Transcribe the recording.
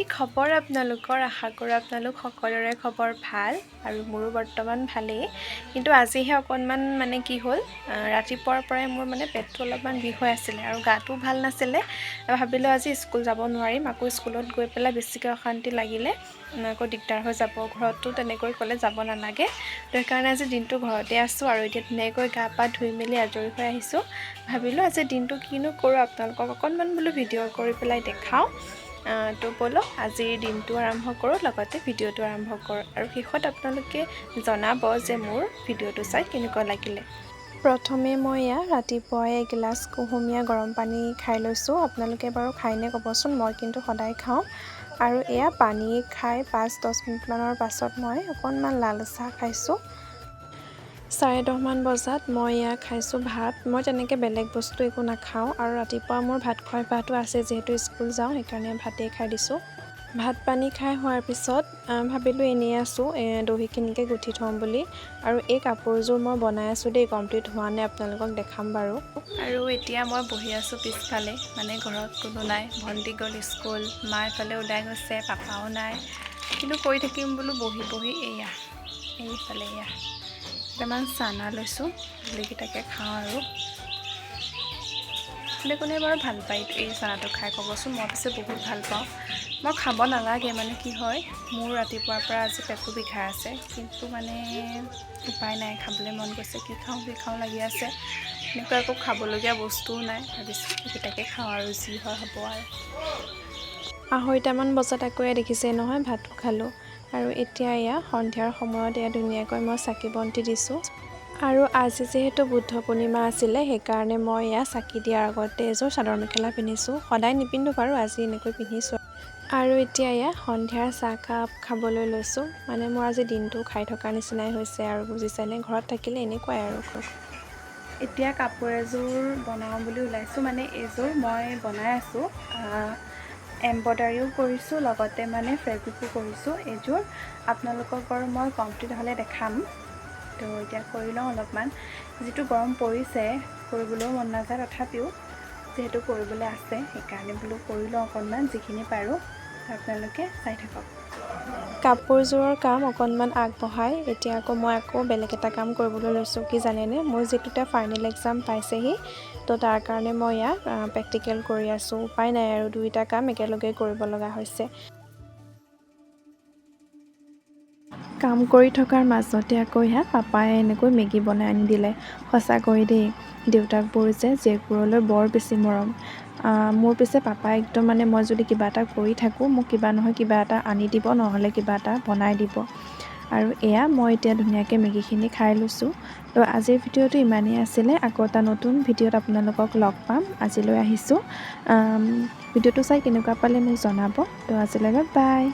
কি খবৰ আপোনালোকৰ আশা কৰোঁ আপোনালোক সকলোৰে খবৰ ভাল আৰু মোৰো বৰ্তমান ভালেই কিন্তু আজিহে অকণমান মানে কি হ'ল ৰাতিপুৱাৰ পৰাই মোৰ মানে পেটটো অলপমান বিষ হৈ আছিলে আৰু গাটো ভাল নাছিলে ভাবিলোঁ আজি স্কুল যাব নোৱাৰিম আকৌ স্কুলত গৈ পেলাই বেছিকৈ অশান্তি লাগিলে আকৌ দিগদাৰ হৈ যাব ঘৰতো তেনেকৈ ক'লে যাব নালাগে তো সেইকাৰণে আজি দিনটো ঘৰতে আছোঁ আৰু এতিয়া ধুনীয়াকৈ গা পা ধুই মেলি আজৰি হৈ আহিছোঁ ভাবিলোঁ আজি দিনটো কিনো কৰোঁ আপোনালোকক অকণমান বোলো ভিডিঅ' কৰি পেলাই দেখাওঁ তো বলক আজিৰ দিনটো আৰম্ভ কৰোঁ লগতে ভিডিঅ'টো আৰম্ভ কৰোঁ আৰু শেষত আপোনালোকে জনাব যে মোৰ ভিডিঅ'টো চাই কেনেকুৱা লাগিলে প্ৰথমে মই ৰাতিপুৱাই এগিলাচ কুহুমীয়া গৰম পানী খাই লৈছোঁ আপোনালোকে বাৰু খাইনে ক'বচোন মই কিন্তু সদায় খাওঁ আৰু পানী খাই 5-10 মিনিটমানৰ পাছত মই অকণমান লাল চাহ খাইছোঁ 10:30 বজাত মই খাইছোঁ ভাত মই তেনেকৈ বেলেগ বস্তু একো নাখাওঁ আৰু ৰাতিপুৱা মোৰ ভাত খোৱাৰ অভ্যাসটো আছে যিহেতু স্কুল যাওঁ সেইকাৰণে ভাতেই খাই দিছোঁ ভাত পানী খাই হোৱাৰ পিছত ভাবিলোঁ এনেই আছোঁ দহিখিনিকে গুঠি থওঁ বুলি আৰু এই কাপোৰযোৰ মই বনাই আছোঁ দেই কমপ্লিট হোৱা নাই আপোনালোকক দেখাম বাৰু আৰু এতিয়া মই বহি আছোঁ পিছফালে মানে ঘৰত কোনো নাই ভণ্টি গ'ল স্কুল মা এফালে ওলাই গৈছে পাপাও নাই কিন্তু কৰি থাকিম বোলো বহি এইফালে কেইটামান চানা লৈছোঁ সেইকেইটাকে খাওঁ আৰু কোনে বাৰু ভাল পায় এই চানাটো খাই ক'বচোন মই পিছে বহুত ভাল পাওঁ মই খাব নালাগে মানে কি হয় মোৰ ৰাতিপুৱাৰ পৰা আজি পেটটো বিষাই আছে কিন্তু মানে উপায় নাই খাবলৈ মন গৈছে কি খাওঁ লাগি আছে এনেকুৱা একো খাবলগীয়া বস্তুও নাই ভাবিছোঁ এইকেইটাকে খাওঁ আৰু যি হয় হ'ব আৰু 2:30 বজাত আকৌ দেখিছে নহয় ভাতটো খালোঁ আৰু এতিয়া সন্ধিয়াৰ সময়ত ধুনীয়াকৈ মই চাকি বন্তি দিছোঁ আৰু আজি যিহেতু বুদ্ধ পূৰ্ণিমা আছিলে সেইকাৰণে মই চাকি দিয়াৰ আগতে এযোৰ চাদৰ মেখেলা পিন্ধিছোঁ সদায় নিপিন্ধোঁ বাৰু আজি এনেকৈ পিন্ধিছোঁ আৰু এতিয়া সন্ধিয়াৰ চাহকাপ খাবলৈ লৈছোঁ মানে মোৰ আজি দিনটো খাই থকাৰ নিচিনাই হৈছে আৰু বুজিছেনে ঘৰত থাকিলে এনেকুৱাই আৰু এতিয়া কাপোৰ এযোৰ বনাওঁ বুলি ওলাইছোঁ মানে এইযোৰ মই বনাই আছোঁ এম্ব্ৰইডাৰীও কৰিছোঁ লগতে মানে ফেব্ৰিকো কৰিছোঁ এইযোৰ আপোনালোকক বাৰু মই কমপ্লিট হ'লে দেখাম তো এতিয়া কৰি লওঁ অলপমান যিটো গৰম পৰিছে কৰিবলৈও মন নাযায় তথাপিও যিহেতু কৰিবলৈ আছে সেইকাৰণে বোলো কৰি লওঁ অকণমান যিখিনি পাৰোঁ আপোনালোকে চাই থাকক কাপোৰযোৰৰ কাম অকণমান আগবঢ়াই এতিয়া মই বেলেগ এটা কাম কৰিবলৈ লৈছোঁ কি জানেনে মোৰ যিটোতে ফাইনেল এক্সাম পাইছেহি তো তাৰ কাৰণে মই প্ৰেক্টিকেল কৰি আছোঁ উপায় নাই আৰু দুইটা কাম একেলগে কৰিব লগা হৈছে কাম কৰি থকাৰ মাজতে আকৌ পাপাই এনেকৈ মেগী বনাই আনি দিলে সঁচাকৈ দেই দেউতাকবোৰ যে জীয়েকবোৰলৈ বৰ বেছি মৰম মোৰ পিছে পাপাই একদম মানে মই যদি কিবা এটা কৰি থাকোঁ মোক কিবা নহয় কিবা এটা আনি দিব নহ'লে কিবা এটা বনাই দিব আৰু মই এতিয়া ধুনীয়াকৈ মেগীখিনি খাই লৈছোঁ তো আজিৰ ভিডিঅ'টো ইমানেই আছিলে আকৌ এটা নতুন ভিডিঅ'ত আপোনালোকক লগ পাম আজিলৈ আহিছোঁ ভিডিঅ'টো চাই কেনেকুৱা পালে মোক জনাব তো আজিলৈ বাই